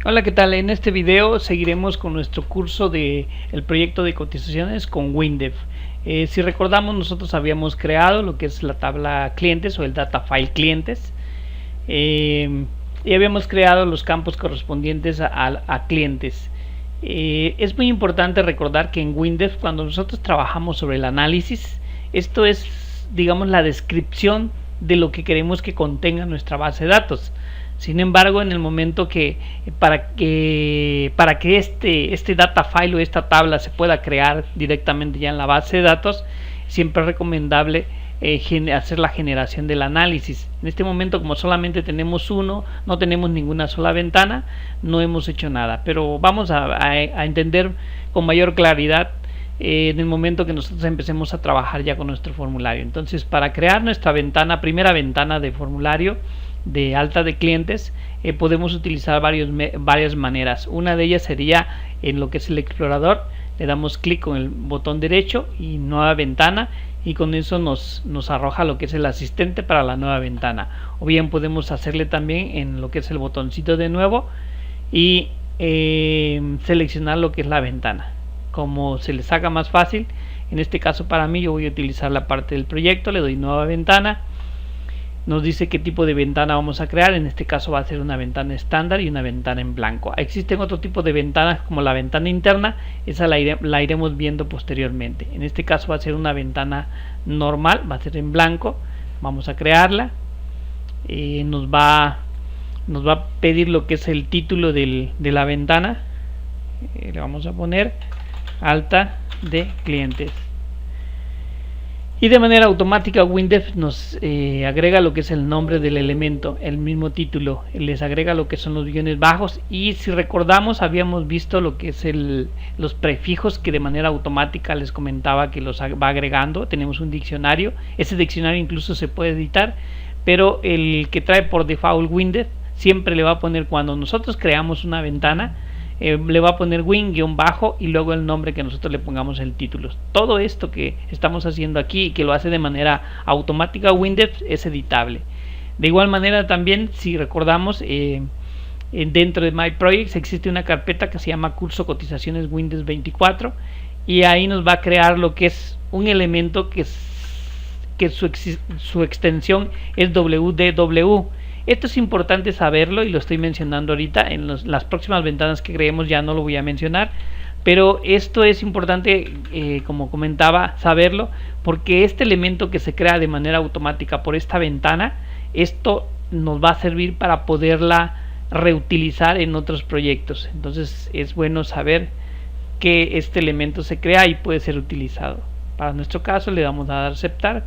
Hola, ¿qué tal? En este video seguiremos con nuestro curso de el proyecto de cotizaciones con WinDev. Si recordamos, nosotros habíamos creado lo que es la tabla clientes o el data file clientes, y habíamos creado los campos correspondientes a clientes. Es muy importante recordar que en WinDev, cuando nosotros trabajamos sobre el análisis, esto es, digamos, la descripción de lo que queremos que contenga nuestra base de datos. Sin embargo, en el momento que para que este data file o esta tabla se pueda crear directamente ya en la base de datos, siempre es recomendable hacer la generación del análisis. En este momento, como solamente tenemos uno, no tenemos ninguna sola ventana, no hemos hecho nada, pero vamos a entender con mayor claridad en el momento que nosotros empecemos a trabajar ya con nuestro formulario. Entonces, para crear nuestra primera ventana de formulario de alta de clientes, podemos utilizar varias maneras. Una de ellas sería en lo que es el explorador. Le damos clic con el botón derecho y nueva ventana, y con eso nos arroja lo que es el asistente para la nueva ventana. O bien podemos hacerle también en lo que es el botoncito de nuevo y seleccionar lo que es la ventana, como se les haga más fácil. En este caso, para mí, yo voy a utilizar la parte del proyecto. Le doy nueva ventana. Nos dice qué tipo de ventana vamos a crear. En este caso va a ser una ventana estándar y una ventana en blanco. Existen otro tipo de ventanas como la ventana interna. Esa la iremos viendo posteriormente. En este caso va a ser una ventana normal, va a ser en blanco. Vamos a crearla. Nos va a pedir lo que es el título de la ventana. Le vamos a poner alta de clientes. Y de manera automática WinDev nos agrega lo que es el nombre del elemento, el mismo título, les agrega lo que son los guiones bajos. Y si recordamos, habíamos visto lo que es los prefijos, que de manera automática les comentaba que los va agregando. Tenemos un diccionario, ese diccionario incluso se puede editar, pero el que trae por default WinDev siempre le va a poner, cuando nosotros creamos una ventana, le va a poner win-bajo y luego el nombre que nosotros le pongamos el título. Todo esto que estamos haciendo aquí y que lo hace de manera automática WinDev es editable. De igual manera también, si recordamos, dentro de My Projects existe una carpeta que se llama curso cotizaciones Windows 24, y ahí nos va a crear lo que es un elemento que su extensión es wdw. Esto es importante saberlo y lo estoy mencionando ahorita. En las próximas ventanas que creemos ya no lo voy a mencionar, pero esto es importante, como comentaba, saberlo, porque este elemento que se crea de manera automática por esta ventana, esto nos va a servir para poderla reutilizar en otros proyectos. Entonces es bueno saber que este elemento se crea y puede ser utilizado. Para nuestro caso le damos a dar a aceptar.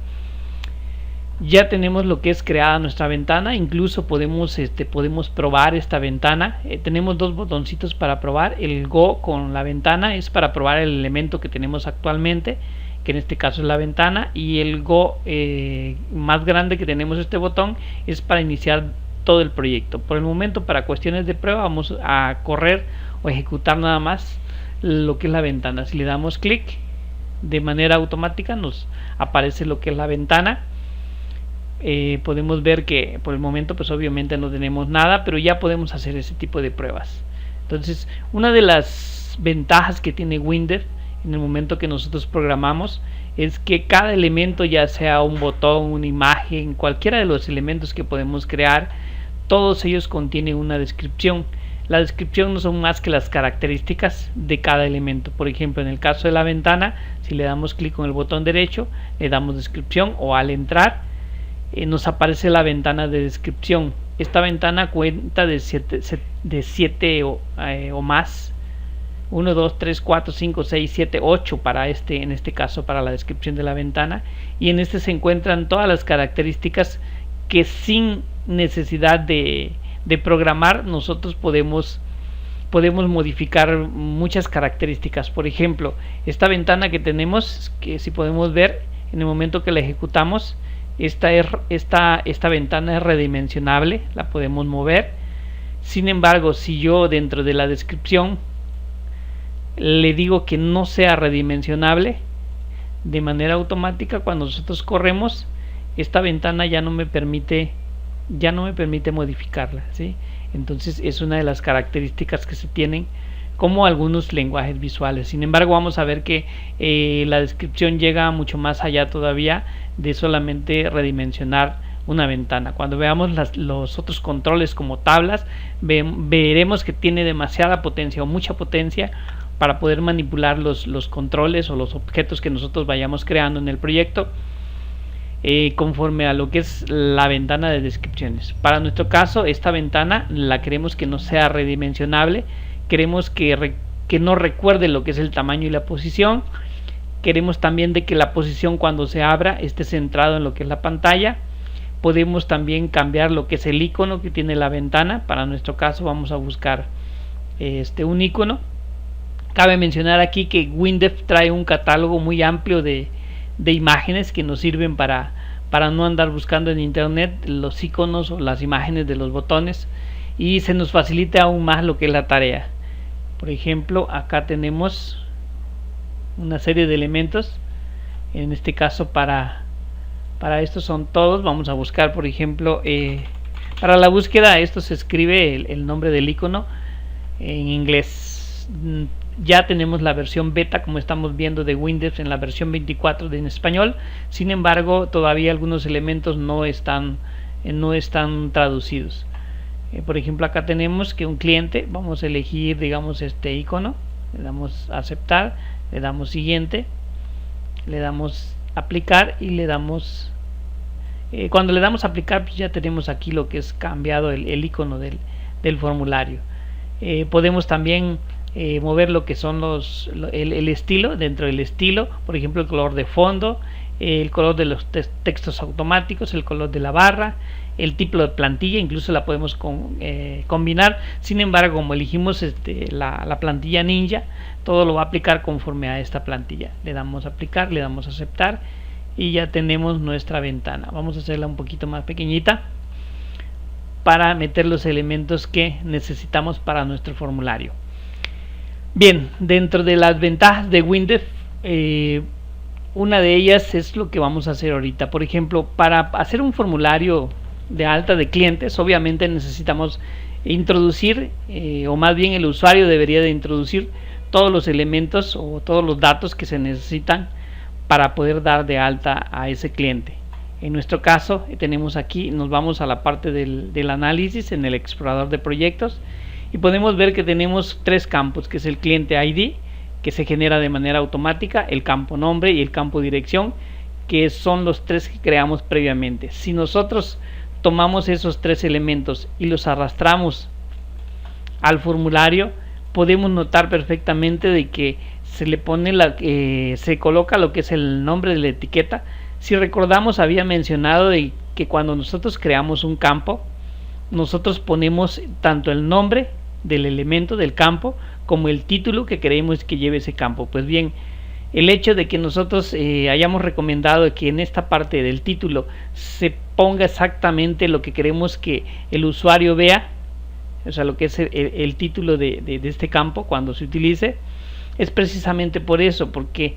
Ya tenemos lo que es creada nuestra ventana. Incluso podemos probar esta ventana. Tenemos dos botoncitos para probar. El Go con la ventana es para probar el elemento que tenemos actualmente, que en este caso es la ventana, y el Go más grande que tenemos, este botón, es para iniciar todo el proyecto. Por el momento, para cuestiones de prueba, vamos a correr o ejecutar nada más lo que es la ventana. Si le damos clic, de manera automática nos aparece lo que es la ventana. Podemos ver que por el momento pues obviamente no tenemos nada, pero ya podemos hacer ese tipo de pruebas. Entonces, una de las ventajas que tiene WinDev en el momento que nosotros programamos es que cada elemento, ya sea un botón, una imagen, cualquiera de los elementos que podemos crear, todos ellos contienen una descripción. La descripción no son más que las características de cada elemento. Por ejemplo, en el caso de la ventana, si le damos clic con el botón derecho, le damos descripción, o al entrar nos aparece la ventana de descripción. Esta ventana cuenta de 7 o más, 1, 2, 3, 4, 5, 6, 7, 8 para en este caso para la descripción de la ventana, y en este se encuentran todas las características que sin necesidad de programar nosotros podemos modificar muchas características. Por ejemplo, esta ventana que tenemos, que si podemos ver en el momento que la ejecutamos, esta ventana es redimensionable, la podemos mover. Sin embargo, si yo dentro de la descripción le digo que no sea redimensionable, de manera automática, cuando nosotros corremos, esta ventana ya no me permite modificarla, ¿sí? Entonces es una de las características que se tienen como algunos lenguajes visuales. Sin embargo, vamos a ver que la descripción llega mucho más allá todavía de solamente redimensionar una ventana. Cuando veamos los otros controles como tablas, veremos que tiene demasiada potencia o mucha potencia para poder manipular los controles o los objetos que nosotros vayamos creando en el proyecto conforme a lo que es la ventana de descripciones. Para nuestro caso, esta ventana la queremos que no sea redimensionable, queremos que no recuerde lo que es el tamaño y la posición. Queremos también de que la posición cuando se abra esté centrado en lo que es la pantalla. Podemos también cambiar lo que es el icono que tiene la ventana. Para nuestro caso vamos a buscar un icono. Cabe mencionar aquí que WinDev trae un catálogo muy amplio de imágenes que nos sirven para no andar buscando en internet los iconos o las imágenes de los botones, y se nos facilita aún más lo que es la tarea. Por ejemplo, acá tenemos una serie de elementos. En este caso para estos son todos. Vamos a buscar, por ejemplo, para la búsqueda esto se escribe el nombre del icono en inglés. Ya tenemos la versión beta, como estamos viendo, de WinDev en la versión 24 en español. Sin embargo, todavía algunos elementos no están traducidos. Por ejemplo, acá tenemos que un cliente, vamos a elegir, digamos, este icono, le damos a aceptar, le damos siguiente, le damos aplicar y le damos cuando le damos aplicar, pues ya tenemos aquí lo que es cambiado el icono del formulario. Podemos también mover lo que son el estilo. Dentro del estilo, por ejemplo, el color de fondo, el color de los textos automáticos, el color de la barra, el tipo de plantilla, incluso la podemos combinar. Sin embargo, como elegimos la plantilla ninja, todo lo va a aplicar conforme a esta plantilla. Le damos a aplicar, le damos a aceptar y ya tenemos nuestra ventana. Vamos a hacerla un poquito más pequeñita para meter los elementos que necesitamos para nuestro formulario. Bien, dentro de las ventajas de WinDev, una de ellas es lo que vamos a hacer ahorita. Por ejemplo, para hacer un formulario de alta de clientes, obviamente necesitamos introducir, o más bien el usuario debería de introducir todos los elementos o todos los datos que se necesitan para poder dar de alta a ese cliente. En nuestro caso tenemos aquí, nos vamos a la parte del análisis en el explorador de proyectos y podemos ver que tenemos tres campos, que es el cliente ID, que se genera de manera automática, el campo nombre y el campo dirección, que son los tres que creamos previamente. Si nosotros tomamos esos tres elementos y los arrastramos al formulario, podemos notar perfectamente de que se le pone se coloca lo que es el nombre de la etiqueta. Si recordamos, había mencionado de que cuando nosotros creamos un campo, nosotros ponemos tanto el nombre del elemento del campo como el título que queremos que lleve ese campo. Pues bien, el hecho de que nosotros hayamos recomendado que en esta parte del título se ponga exactamente lo que queremos que el usuario vea, o sea, lo que es el título de este campo cuando se utilice, es precisamente por eso, porque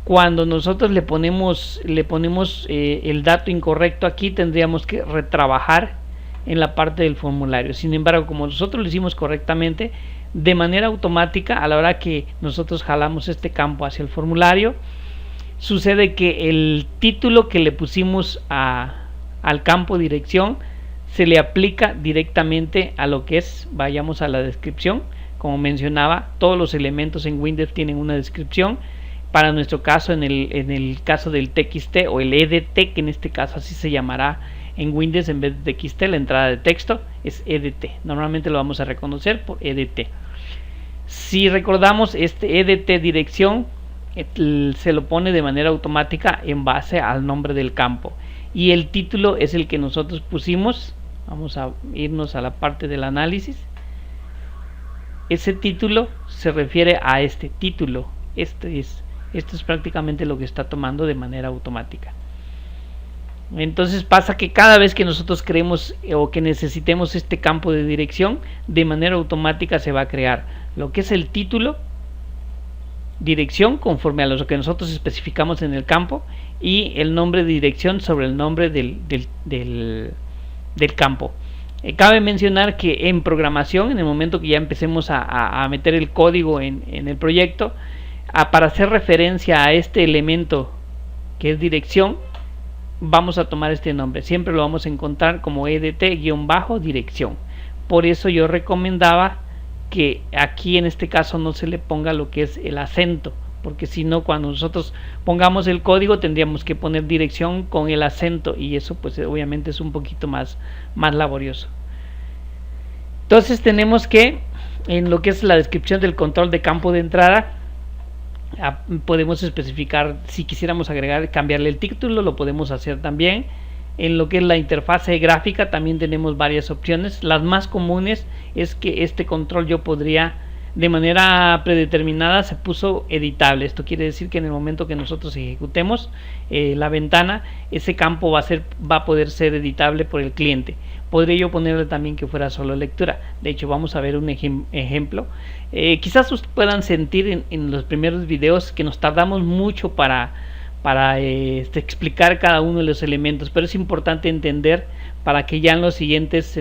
cuando nosotros le ponemos el dato incorrecto aquí, tendríamos que retrabajar en la parte del formulario. Sin embargo, como nosotros lo hicimos correctamente, de manera automática, a la hora que nosotros jalamos este campo hacia el formulario, sucede que el título que le pusimos al campo dirección se le aplica directamente a lo que es, vayamos a la descripción. Como mencionaba, todos los elementos en WinDev tienen una descripción. Para nuestro caso, en el caso del TXT o el EDT, que en este caso así se llamará en Windows, en vez de TXT, la entrada de texto es EDT. Normalmente lo vamos a reconocer por EDT. Si recordamos, este EDT dirección se lo pone de manera automática en base al nombre del campo, y el título es el que nosotros pusimos. Vamos a irnos a la parte del análisis. Ese título se refiere a este título. Esto es prácticamente lo que está tomando de manera automática. Entonces pasa que cada vez que nosotros creemos o que necesitemos este campo de dirección, de manera automática se va a crear lo que es el título, dirección conforme a lo que nosotros especificamos en el campo, y el nombre de dirección sobre el nombre del campo. Cabe mencionar que en programación, en el momento que ya empecemos a meter el código en el proyecto, para hacer referencia a este elemento que es dirección, vamos a tomar este nombre. Siempre lo vamos a encontrar como edt-dirección. Por eso yo recomendaba que aquí en este caso no se le ponga lo que es el acento, porque si no, cuando nosotros pongamos el código tendríamos que poner dirección con el acento, y eso pues obviamente es un poquito más laborioso. Entonces tenemos que, en lo que es la descripción del control de campo de entrada, podemos especificar si quisiéramos cambiarle el título, lo podemos hacer también. En lo que es la interfase gráfica también tenemos varias opciones. Las más comunes es que este control yo podría, de manera predeterminada, se puso editable. Esto quiere decir que en el momento que nosotros ejecutemos la ventana, ese campo va a poder ser editable por el cliente. Podría yo ponerle también que fuera solo lectura. De hecho, vamos a ver un ejemplo. Quizás ustedes puedan sentir en los primeros videos que nos tardamos mucho para explicar cada uno de los elementos, pero es importante entender para que ya en los siguientes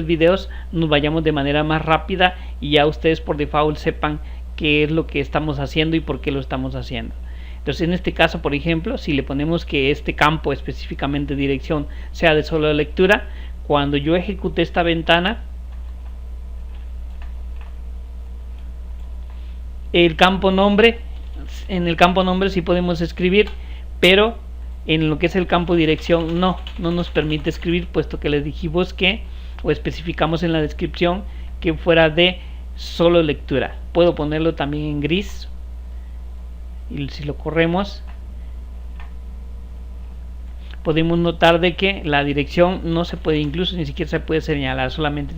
videos nos vayamos de manera más rápida y ya ustedes por default sepan qué es lo que estamos haciendo y por qué lo estamos haciendo. Entonces, en este caso, por ejemplo, si le ponemos que este campo, específicamente dirección, sea de solo lectura, cuando yo ejecute esta ventana, el campo nombre, en el campo nombre sí podemos escribir, pero en lo que es el campo dirección no nos permite escribir, puesto que les dijimos que, o especificamos en la descripción, que fuera de solo lectura. Puedo ponerlo también en gris, y si lo corremos podemos notar de que la dirección no se puede, incluso ni siquiera se puede señalar, solamente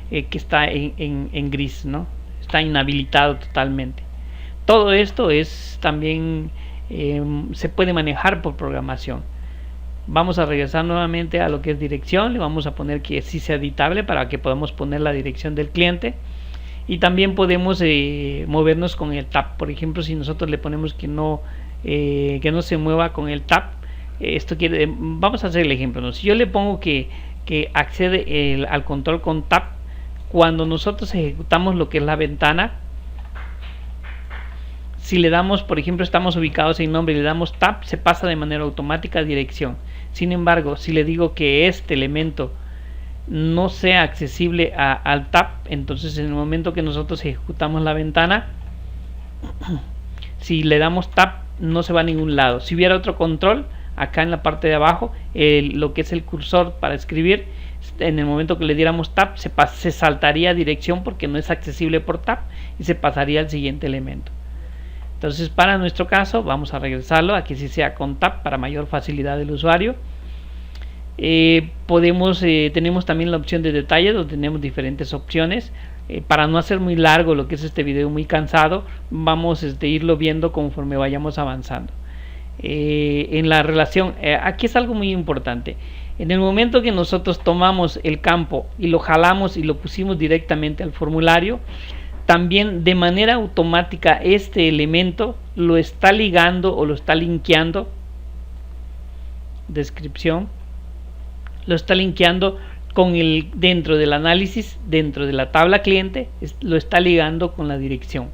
que está en gris, ¿no? Está inhabilitado totalmente. Todo esto es también se puede manejar por programación. Vamos a regresar nuevamente a lo que es dirección. Le vamos a poner que sí sea editable para que podamos poner la dirección del cliente, y también podemos movernos con el tab. Por ejemplo, si nosotros le ponemos que no se mueva con el tab, vamos a hacer el ejemplo, ¿no? Si yo le pongo que accede al control con tab, cuando nosotros ejecutamos lo que es la ventana, si le damos, por ejemplo, estamos ubicados en nombre y le damos tab, se pasa de manera automática a dirección. Sin embargo, si le digo que este elemento no sea accesible al tab, entonces en el momento que nosotros ejecutamos la ventana, si le damos tab no se va a ningún lado. Si hubiera otro control, acá en la parte de abajo, lo que es el cursor para escribir, en el momento que le diéramos tab se saltaría a dirección porque no es accesible por tab y se pasaría al siguiente elemento. Entonces, para nuestro caso vamos a regresarlo a que sí sea con tab para mayor facilidad del usuario. Tenemos también la opción de detalle, donde tenemos diferentes opciones. Para no hacer muy largo lo que es este video, muy cansado, vamos a irlo viendo conforme vayamos avanzando. En la relación, aquí es algo muy importante. En el momento que nosotros tomamos el campo y lo jalamos y lo pusimos directamente al formulario, también de manera automática este elemento lo está ligando o lo está linkeando, descripción, lo está linkeando con dentro del análisis, dentro de la tabla cliente, lo está ligando con la dirección.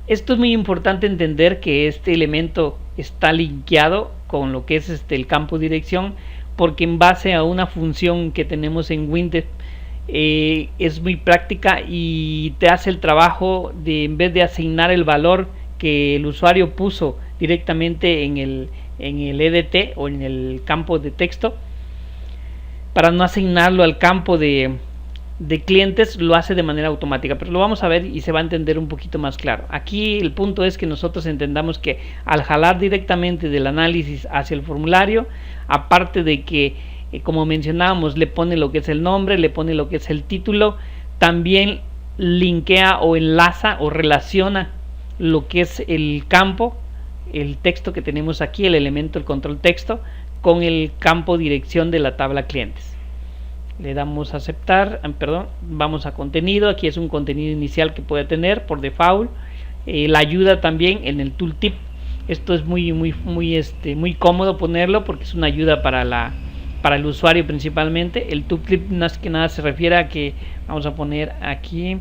Esto es muy importante entender, que este elemento está linkeado con lo que es el campo dirección, porque en base a una función que tenemos en WinDev, es muy práctica y te hace el trabajo de, en vez de asignar el valor que el usuario puso directamente en el EDT o en el campo de texto, para no asignarlo al campo de clientes, lo hace de manera automática, pero lo vamos a ver y se va a entender un poquito más claro. Aquí el punto es que nosotros entendamos que al jalar directamente del análisis hacia el formulario, aparte de que como mencionábamos, le pone lo que es el nombre, le pone lo que es el título, también linkea o enlaza o relaciona lo que es el campo, el texto que tenemos aquí, el elemento, el control texto, con el campo dirección de la tabla clientes. Le damos a aceptar, vamos a contenido. Aquí es un contenido inicial que puede tener por default. La ayuda también en el tooltip. Esto es muy cómodo ponerlo, porque es una ayuda para para el usuario principalmente. El tooltip más que nada se refiere a que vamos a poner aquí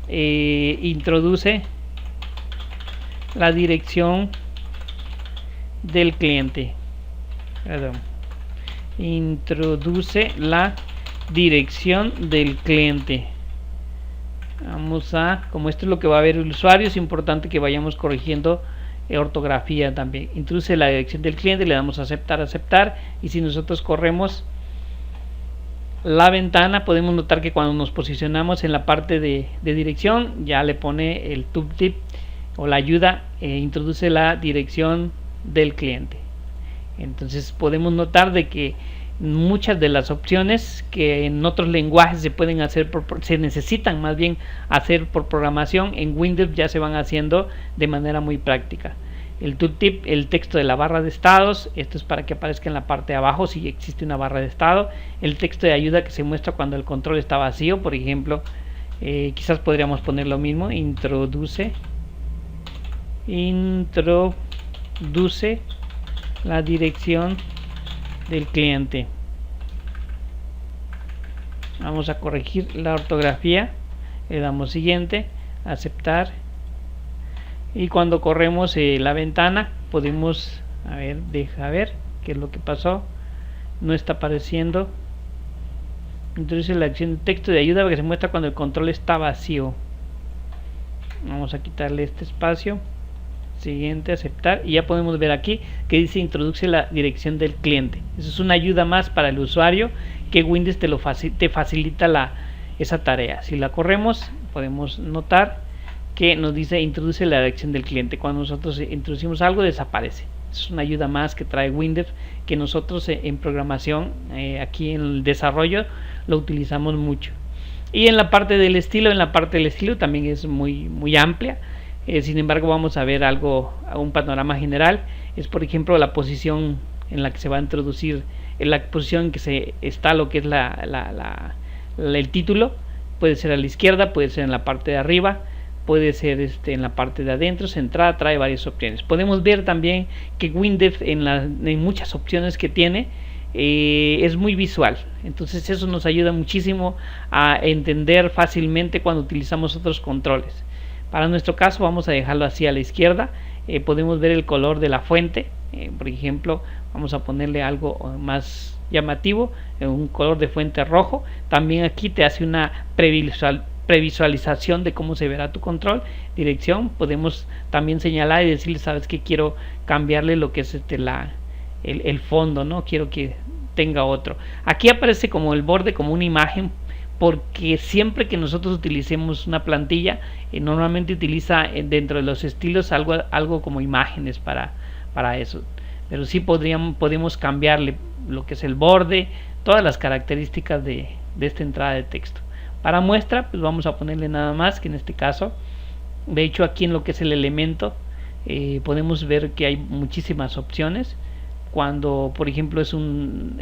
introduce la dirección del cliente. Perdón. Introduce la dirección del cliente. Vamos a, como esto es lo que va a ver el usuario, es importante que vayamos corrigiendo ortografía también. Introduce la dirección del cliente, le damos a aceptar, y si nosotros corremos la ventana podemos notar que cuando nos posicionamos en la parte de dirección ya le pone el tooltip o la ayuda, introduce la dirección del cliente. Entonces podemos notar de que muchas de las opciones que en otros lenguajes se pueden hacer se necesitan más bien hacer por programación, en Windows ya se van haciendo de manera muy práctica. El tooltip, el texto de la barra de estados, esto es para que aparezca en la parte de abajo si existe una barra de estado. El texto de ayuda que se muestra cuando el control está vacío, por ejemplo, quizás podríamos poner lo mismo, introduce la dirección del cliente. Vamos a corregir la ortografía, le damos siguiente, aceptar, y cuando corremos la ventana podemos, a ver, deja ver qué es lo que pasó, no está apareciendo. Introduce la acción de texto de ayuda que se muestra cuando el control está vacío. Vamos a quitarle este espacio, siguiente, aceptar, y ya podemos ver aquí que dice introduce la dirección del cliente. Eso es una ayuda más para el usuario, que Windows te facilita esa tarea. Si la corremos podemos notar que nos dice introduce la dirección del cliente. Cuando nosotros introducimos algo desaparece. Es una ayuda más que trae Windows, que nosotros en programación, aquí en el desarrollo, lo utilizamos mucho. Y en la parte del estilo, también es muy amplia. Sin embargo, vamos a ver un panorama general. Es, por ejemplo, la posición en la que se va a introducir, en la posición en que está lo que es el título. Puede ser a la izquierda, puede ser en la parte de arriba, puede ser en la parte de adentro, centrada, trae varias opciones. Podemos ver también que Windows en muchas opciones que tiene es muy visual, entonces eso nos ayuda muchísimo a entender fácilmente cuando utilizamos otros controles. Para nuestro caso vamos a dejarlo así a la izquierda. Podemos ver el color de la fuente, por ejemplo vamos a ponerle algo más llamativo, un color de fuente rojo. También aquí te hace una previsualización de cómo se verá tu control. Dirección, podemos también señalar y decirle, sabes que quiero cambiarle lo que es el fondo, no quiero que tenga otro. Aquí aparece como el borde, como una imagen, porque siempre que nosotros utilicemos una plantilla, normalmente utiliza dentro de los estilos algo como imágenes para eso, pero sí podemos cambiarle lo que es el borde, todas las características de esta entrada de texto. Para muestra, pues vamos a ponerle nada más, que en este caso, de hecho aquí en lo que es el elemento, podemos ver que hay muchísimas opciones. Cuando por ejemplo es un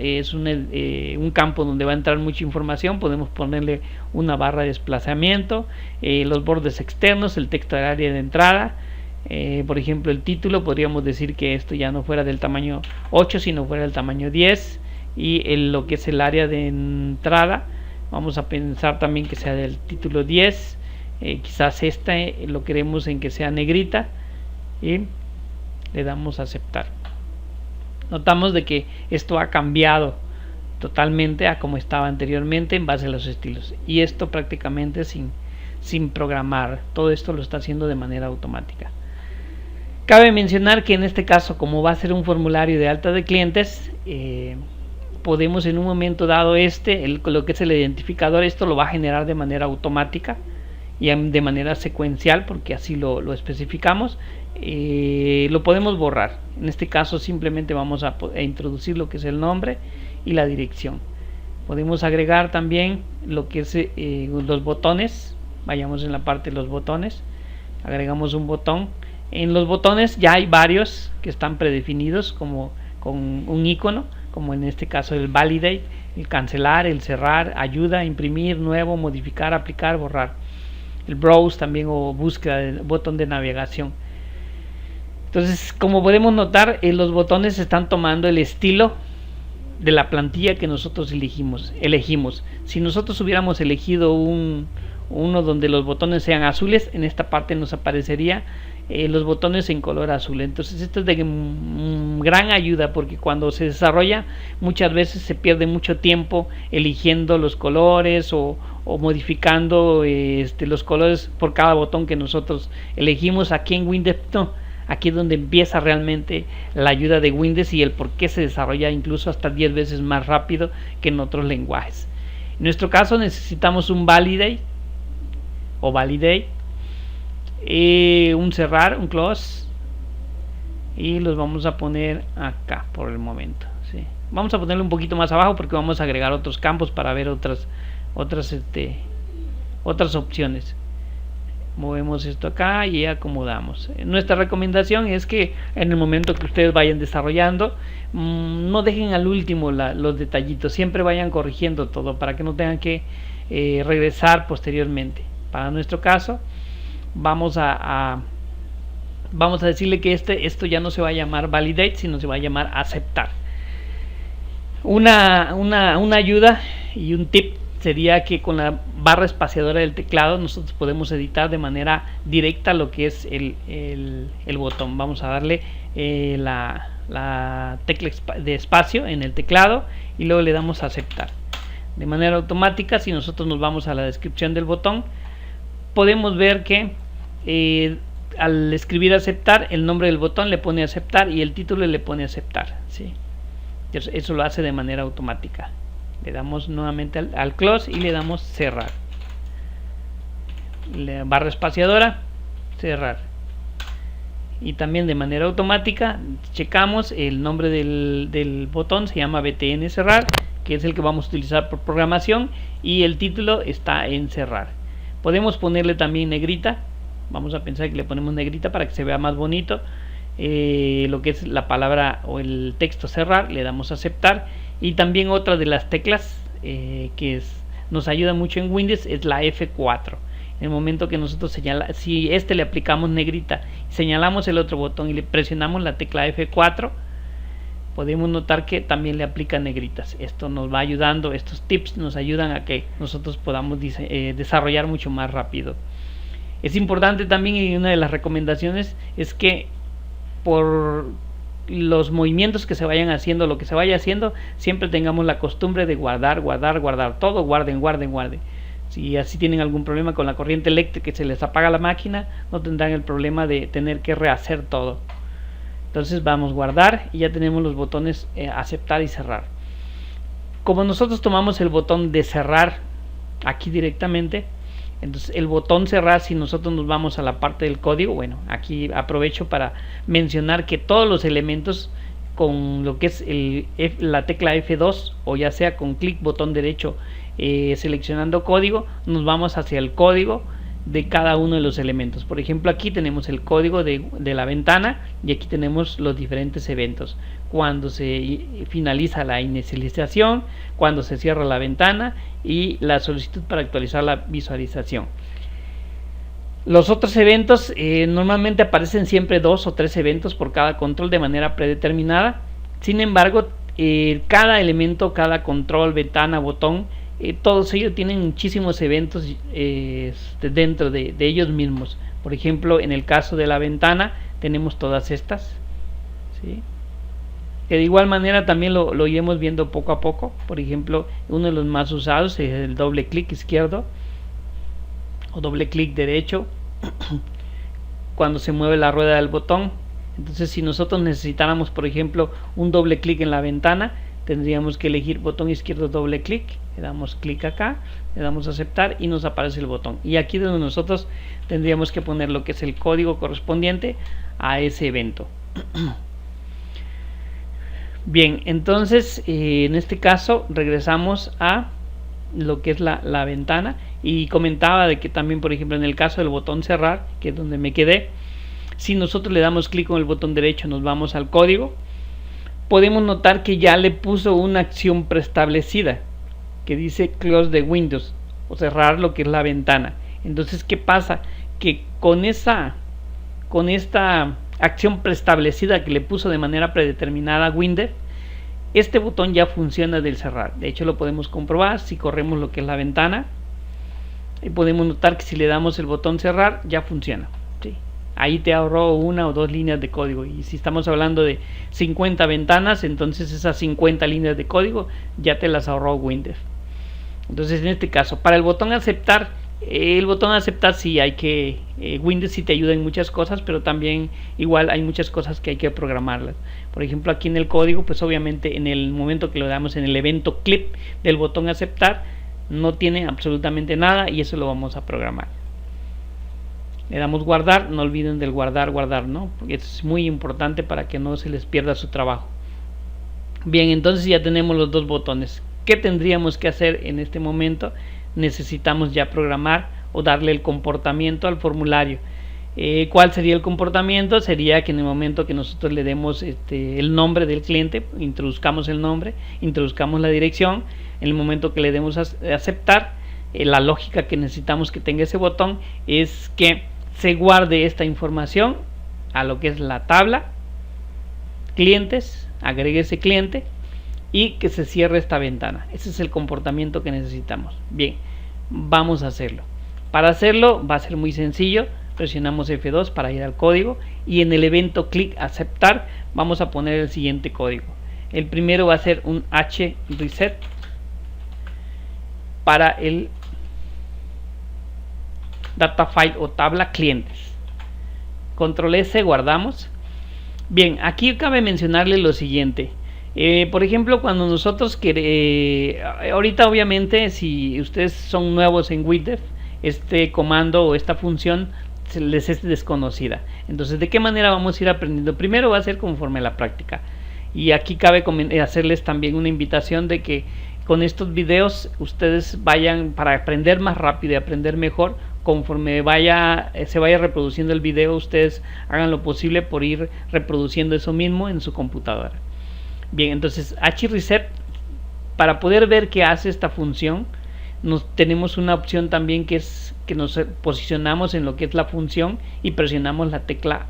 campo donde va a entrar mucha información, podemos ponerle una barra de desplazamiento, los bordes externos, el texto del área de entrada. Por ejemplo, el título, podríamos decir que esto ya no fuera del tamaño 8, sino fuera del tamaño 10, y lo que es el área de entrada, vamos a pensar también que sea del título 10. Quizás lo queremos en que sea negrita, y le damos a aceptar. Notamos de que esto ha cambiado totalmente a como estaba anteriormente en base a los estilos, y esto prácticamente sin programar. Todo esto lo está haciendo de manera automática. Cabe mencionar que en este caso, como va a ser un formulario de alta de clientes, podemos en un momento dado lo que es el identificador, esto lo va a generar de manera automática y de manera secuencial, porque así lo especificamos. Lo podemos borrar. En este caso simplemente vamos a introducir lo que es el nombre y la dirección. Podemos agregar también lo que es los botones. Vayamos en la parte de los botones, agregamos un botón. En los botones ya hay varios que están predefinidos como con un icono, como en este caso el validate, el cancelar, el cerrar, ayuda, imprimir, nuevo, modificar, aplicar, borrar. El browse también, o búsqueda, del botón de navegación. Entonces, como podemos notar, los botones están tomando el estilo de la plantilla que nosotros elegimos. Si nosotros hubiéramos elegido uno donde los botones sean azules, en esta parte nos aparecería los botones en color azul. Entonces esto es de gran ayuda, porque cuando se desarrolla muchas veces se pierde mucho tiempo eligiendo los colores o modificando los colores por cada botón que nosotros elegimos. Aquí en Windev no, aquí es donde empieza realmente la ayuda de Windev y el por qué se desarrolla incluso hasta 10 veces más rápido que en otros lenguajes. En nuestro caso necesitamos un validate o validate, un cerrar, un close, y los vamos a poner acá por el momento, ¿sí? Vamos a ponerlo un poquito más abajo porque vamos a agregar otros campos para ver otras opciones. Movemos esto acá y acomodamos. Nuestra recomendación es que en el momento que ustedes vayan desarrollando, no dejen al último los detallitos, siempre vayan corrigiendo todo para que no tengan que regresar posteriormente. Para nuestro caso vamos a decirle que esto ya no se va a llamar validate, sino se va a llamar aceptar. Una ayuda y un tip sería que con la barra espaciadora del teclado nosotros podemos editar de manera directa lo que es el botón. Vamos a darle la tecla de espacio en el teclado y luego le damos a aceptar. De manera automática, si nosotros nos vamos a la descripción del botón, podemos ver que al escribir aceptar, el nombre del botón le pone aceptar y el título le pone aceptar, ¿sí? Eso lo hace de manera automática. Le damos nuevamente al close y le damos cerrar. La barra espaciadora, cerrar. Y también de manera automática checamos el nombre del botón, se llama BTN cerrar, que es el que vamos a utilizar por programación, y el título está en cerrar. Podemos ponerle también negrita. Vamos a pensar que le ponemos negrita para que se vea más bonito lo que es la palabra o el texto cerrar. Le damos a aceptar. Y también otra de las teclas nos ayuda mucho en Windows es la F4. En el momento que nosotros si le aplicamos negrita, señalamos el otro botón y le presionamos la tecla F4, podemos notar que también le aplica negritas. Esto nos va ayudando, estos tips nos ayudan a que nosotros podamos desarrollar mucho más rápido. Es importante también, y una de las recomendaciones es que por los movimientos que se vayan haciendo, lo que se vaya haciendo, siempre tengamos la costumbre de guardar todo, guarden. Si así tienen algún problema con la corriente eléctrica y se les apaga la máquina, no tendrán el problema de tener que rehacer todo. Entonces vamos a guardar y ya tenemos los botones aceptar y cerrar. Como nosotros tomamos el botón de cerrar aquí directamente, entonces el botón cerrar, si nosotros nos vamos a la parte del código, bueno, aquí aprovecho para mencionar que todos los elementos con lo que es la tecla F2 o ya sea con clic botón derecho seleccionando código, nos vamos hacia el código de cada uno de los elementos. Por ejemplo, aquí tenemos el código de la ventana y aquí tenemos los diferentes eventos: cuando se finaliza la inicialización, cuando se cierra la ventana y la solicitud para actualizar la visualización. Los otros eventos normalmente aparecen siempre 2 o 3 eventos por cada control de manera predeterminada. Sin embargo, cada elemento, cada control, ventana, botón, todos ellos tienen muchísimos eventos dentro de ellos mismos. Por ejemplo, en el caso de la ventana tenemos todas estas, ¿sí? Que de igual manera también lo iremos viendo poco a poco. Por ejemplo, uno de los más usados es el doble clic izquierdo o doble clic derecho cuando se mueve la rueda del botón. Entonces, si nosotros necesitáramos, por ejemplo, un doble clic en la ventana, tendríamos que elegir botón izquierdo doble clic, le damos clic acá, le damos a aceptar y nos aparece el botón. Y aquí donde nosotros tendríamos que poner lo que es el código correspondiente a ese evento. Bien, entonces en este caso regresamos a lo que es la ventana, y comentaba de que también, por ejemplo, en el caso del botón cerrar, que es donde me quedé, si nosotros le damos clic con el botón derecho, nos vamos al código, podemos notar que ya le puso una acción preestablecida que dice close the Windows o cerrar lo que es la ventana. Entonces, ¿qué pasa? Que con esta acción preestablecida que le puso de manera predeterminada Windows, este botón ya funciona del cerrar. De hecho lo podemos comprobar si corremos lo que es la ventana y podemos notar que si le damos el botón cerrar ya funciona, ¿sí? Ahí te ahorró 1 o 2 líneas de código, y si estamos hablando de 50 ventanas, entonces esas 50 líneas de código ya te las ahorró Windev. Entonces en este caso, para el botón aceptar sí hay que, Windows sí te ayuda en muchas cosas, pero también igual hay muchas cosas que hay que programarlas. Por ejemplo, aquí en el código, pues obviamente en el momento que lo damos en el evento clip del botón aceptar, no tiene absolutamente nada, y eso lo vamos a programar. Le damos guardar, no olviden del guardar, ¿no? Porque es muy importante para que no se les pierda su trabajo. Bien, entonces ya tenemos los dos botones. ¿Qué tendríamos que hacer en este momento? Necesitamos ya programar o darle el comportamiento al formulario. ¿Cuál sería el comportamiento? Sería que en el momento que nosotros le demos el nombre del cliente, introduzcamos el nombre, introduzcamos la dirección, en el momento que le demos a aceptar, la lógica que necesitamos que tenga ese botón es que se guarde esta información a lo que es la tabla clientes, agregue ese cliente y que se cierre esta ventana. Ese es el comportamiento que necesitamos. Bien, vamos a hacerlo. Para hacerlo va a ser muy sencillo. Presionamos F2 para ir al código, y en el evento clic aceptar vamos a poner el siguiente código. El primero va a ser un hreset para el data file o tabla clientes. Control S, guardamos. Bien, aquí cabe mencionarle lo siguiente. Por ejemplo, cuando nosotros ahorita obviamente si ustedes son nuevos en Windev, este comando o esta función les es desconocida. Entonces, ¿de qué manera vamos a ir aprendiendo? Primero va a ser conforme a la práctica. Y aquí cabe hacerles también una invitación de que con estos videos ustedes vayan, para aprender más rápido y aprender mejor, conforme se vaya reproduciendo el video, ustedes hagan lo posible por ir reproduciendo eso mismo en su computadora. Bien, entonces hreset, para poder ver qué hace esta función, tenemos una opción también que es que nos posicionamos en lo que es la función y presionamos la tecla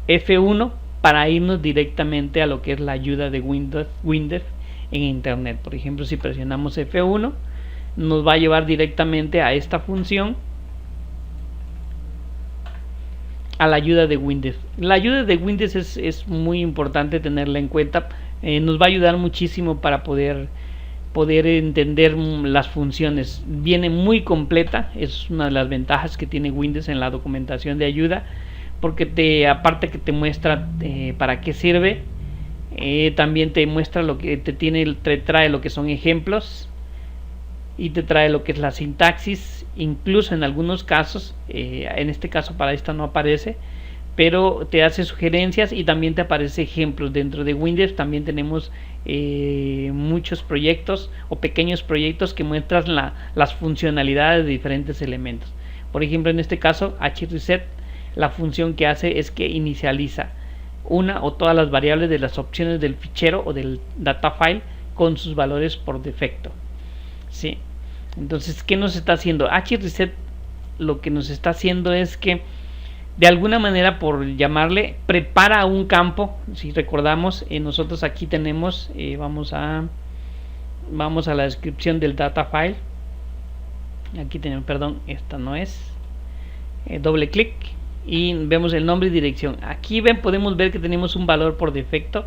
F1 para irnos directamente a lo que es la ayuda de Windev en internet. Por ejemplo, si presionamos F1 nos va a llevar directamente a esta función, a la ayuda de Windev. La ayuda de Windev es muy importante tenerla en cuenta. Nos va a ayudar muchísimo para poder entender las funciones. Viene muy completa, es una de las ventajas que tiene Windows en la documentación de ayuda, porque aparte que te muestra para qué sirve, también te muestra lo que te trae lo que son ejemplos, y te trae lo que es la sintaxis. Incluso en algunos casos, en este caso para esta no aparece, pero te hace sugerencias y también te aparece ejemplos. Dentro de Windows también tenemos muchos proyectos o pequeños proyectos que muestran las funcionalidades de diferentes elementos. Por ejemplo, en este caso hreset, la función que hace es que inicializa una o todas las variables de las opciones del fichero o del data file con sus valores por defecto. ¿Sí? Entonces, ¿qué nos está haciendo? Hreset lo que nos está haciendo es que, de alguna manera, por llamarle, prepara un campo. Si recordamos, nosotros aquí tenemos, vamos a la descripción del data file. Aquí tenemos, perdón, esta no es. Doble clic y vemos el nombre y dirección. Aquí podemos ver que tenemos un valor por defecto,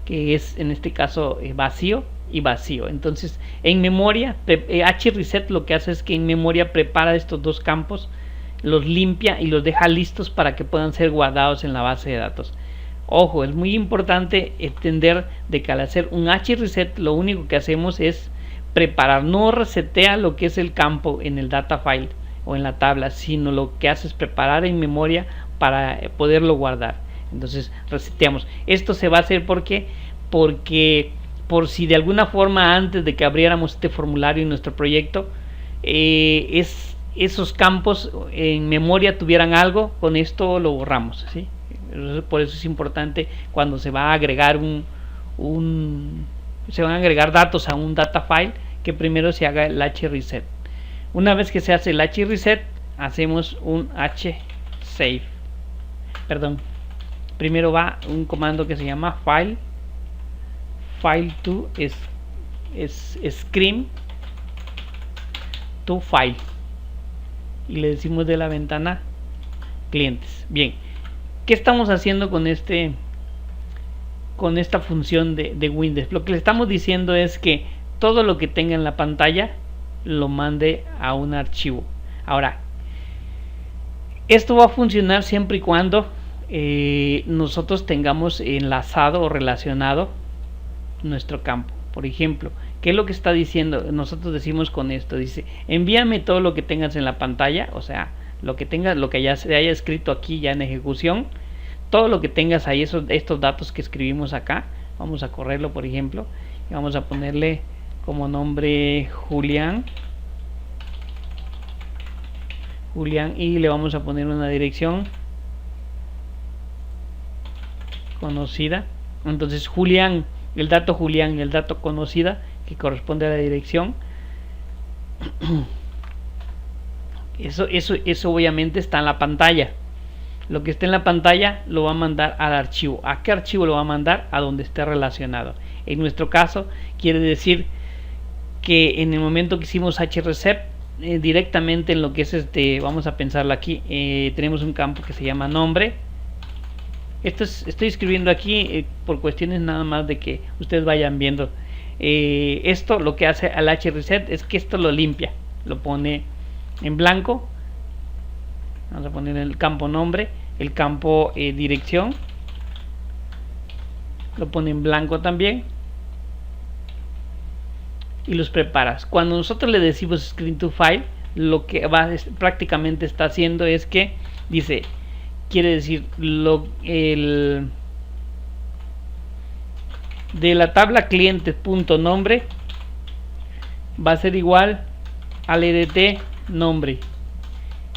que es en este caso vacío y vacío. Entonces, en memoria, hreset lo que hace es que en memoria prepara estos dos campos, los limpia y los deja listos para que puedan ser guardados en la base de datos. Ojo, es muy importante entender de que al hacer un hreset lo único que hacemos es preparar, no resetea lo que es el campo en el data file o en la tabla, sino lo que hace es preparar en memoria para poderlo guardar. Entonces reseteamos. Esto se va a hacer porque por si de alguna forma antes de que abriéramos este formulario en nuestro proyecto, esos campos en memoria tuvieran algo, con esto lo borramos, ¿sí? Por eso es importante cuando se va a agregar se van a agregar datos a un data file, que primero se haga el hreset. Una vez que se hace el hreset, hacemos un hsave. Primero va un comando que se llama file to es screen to file y le decimos de la ventana clientes. Bien, ¿qué estamos haciendo con esta función de Windev? Lo que le estamos diciendo es que todo lo que tenga en la pantalla lo mande a un archivo. Ahora, esto va a funcionar siempre y cuando nosotros tengamos enlazado o relacionado nuestro campo. Por ejemplo, ¿qué es lo que está diciendo? Nosotros decimos con esto, dice, envíame todo lo que tengas en la pantalla, o sea, lo que tengas, lo que ya se haya escrito aquí ya en ejecución, todo lo que tengas ahí, estos datos que escribimos acá, vamos a correrlo por ejemplo, y vamos a ponerle como nombre Julián, y le vamos a poner una dirección conocida. Entonces Julián, el dato Julián y el dato conocida que corresponde a la dirección, eso obviamente está en la pantalla. Lo que esté en la pantalla lo va a mandar al archivo. ¿A qué archivo lo va a mandar? A donde esté relacionado. En nuestro caso quiere decir que en el momento que hicimos hreset, directamente en lo que es vamos a pensarlo aquí, tenemos un campo que se llama nombre. Estoy escribiendo aquí por cuestiones nada más de que ustedes vayan viendo. Esto lo que hace al hreset es que esto lo limpia, lo pone en blanco. Vamos a poner el campo nombre, el campo dirección, lo pone en blanco también y los preparas. Cuando nosotros le decimos screen to file, lo que prácticamente está haciendo es que dice, quiere decir de la tabla cliente.nombre va a ser igual al edt nombre,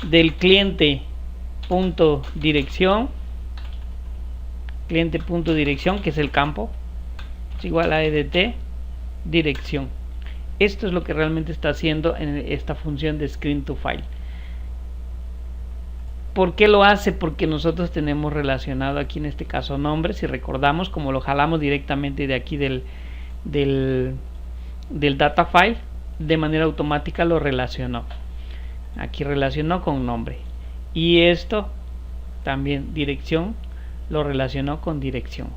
del cliente.dirección, que es el campo, es igual a edt dirección. Esto es lo que realmente está haciendo en esta función de screen to file. ¿Por qué lo hace? Porque nosotros tenemos relacionado aquí en este caso nombre. Si recordamos, como lo jalamos directamente de aquí del data file, de manera automática lo relacionó. Aquí relacionó con nombre. Y esto también dirección lo relacionó con dirección.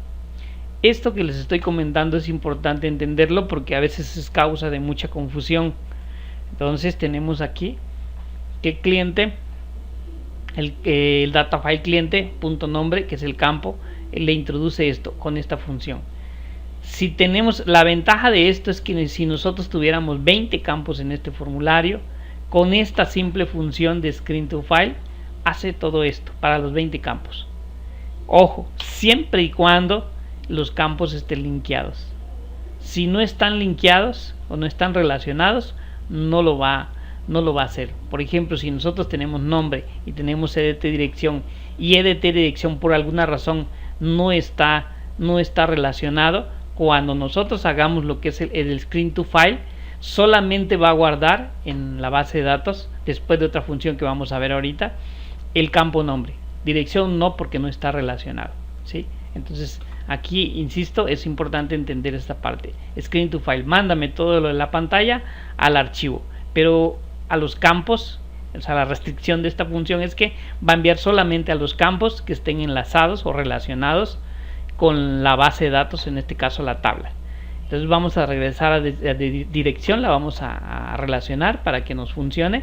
Esto que les estoy comentando es importante entenderlo porque a veces es causa de mucha confusión. Entonces tenemos aquí que cliente, el data file cliente.nombre, que es el campo, le introduce esto con esta función. Si tenemos, la ventaja de esto es que si nosotros tuviéramos 20 campos en este formulario, con esta simple función de screen to file hace todo esto para los 20 campos. Ojo, siempre y cuando los campos estén linkeados. Si no están linkeados o no están relacionados, no lo va a hacer. Por ejemplo, si nosotros tenemos nombre y tenemos edt dirección y edt dirección por alguna razón no está relacionado, cuando nosotros hagamos lo que es el screen to file, solamente va a guardar en la base de datos, después de otra función que vamos a ver ahorita, el campo nombre. Dirección no, porque no está relacionado, ¿sí? Entonces aquí, insisto, es importante entender esta parte. Screen to file, mándame todo lo de la pantalla al archivo, pero a los campos, o sea, la restricción de esta función es que va a enviar solamente a los campos que estén enlazados o relacionados con la base de datos, en este caso la tabla. Entonces vamos a regresar a dirección, la vamos a relacionar para que nos funcione.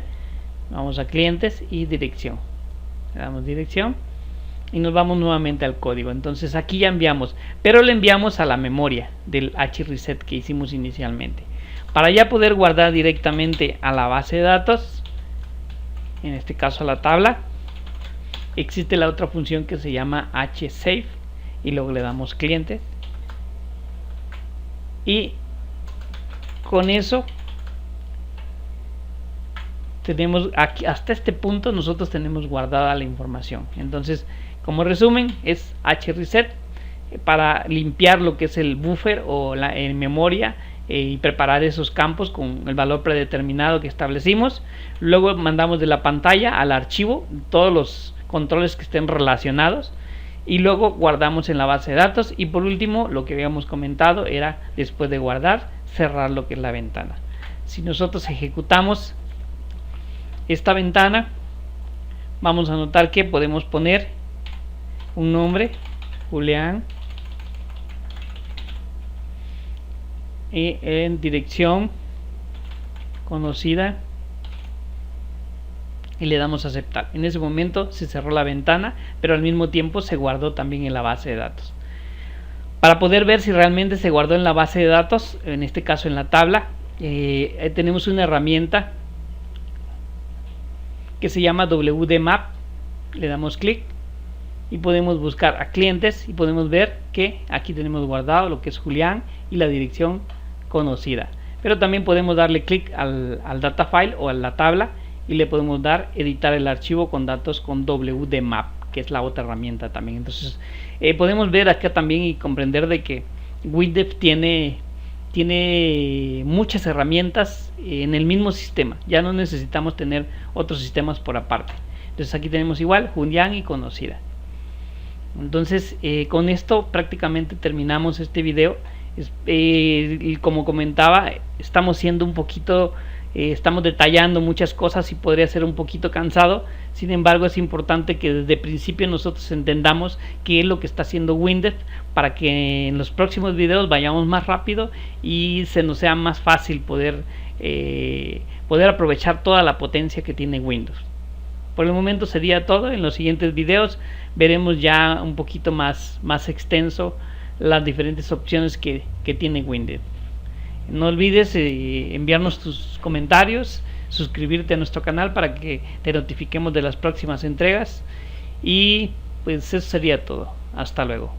Vamos a clientes y dirección, le damos dirección y nos vamos nuevamente al código. Entonces aquí ya enviamos, pero le enviamos a la memoria del hreset que hicimos inicialmente. Para ya poder guardar directamente a la base de datos, en este caso a la tabla, existe la otra función que se llama hsave y luego le damos clientes. Y con eso tenemos aquí, hasta este punto nosotros tenemos guardada la información. Entonces, como resumen, es hreset para limpiar lo que es el buffer o en memoria y preparar esos campos con el valor predeterminado que establecimos. Luego mandamos de la pantalla al archivo todos los controles que estén relacionados y luego guardamos en la base de datos. Y por último, lo que habíamos comentado era, después de guardar, cerrar lo que es la ventana. Si nosotros ejecutamos esta ventana, vamos a notar que podemos poner un nombre, Julián, y en dirección conocida, y le damos a aceptar. En ese momento se cerró la ventana, pero al mismo tiempo se guardó también en la base de datos. Para poder ver si realmente se guardó en la base de datos, en este caso en la tabla, tenemos una herramienta que se llama WD Map. Le damos clic y podemos buscar a clientes y podemos ver que aquí tenemos guardado lo que es Julián y la dirección conocida. Pero también podemos darle clic al data file o a la tabla y le podemos dar editar el archivo con datos con WD Map, que es la otra herramienta también. Entonces podemos ver acá también y comprender de que WinDev tiene muchas herramientas en el mismo sistema. Ya no necesitamos tener otros sistemas por aparte. Entonces aquí tenemos igual Julián y conocida. Entonces con esto prácticamente terminamos este video. Y como comentaba, estamos siendo un poquito estamos detallando muchas cosas y podría ser un poquito cansado. Sin embargo, es importante que desde el principio nosotros entendamos qué es lo que está haciendo WinDev, para que en los próximos videos vayamos más rápido y se nos sea más fácil poder aprovechar toda la potencia que tiene Windows. Por el momento sería todo. En los siguientes videos veremos ya un poquito más extenso las diferentes opciones que tiene WinDev. No olvides enviarnos tus comentarios, suscribirte a nuestro canal para que te notifiquemos de las próximas entregas. Y pues eso sería todo. Hasta luego.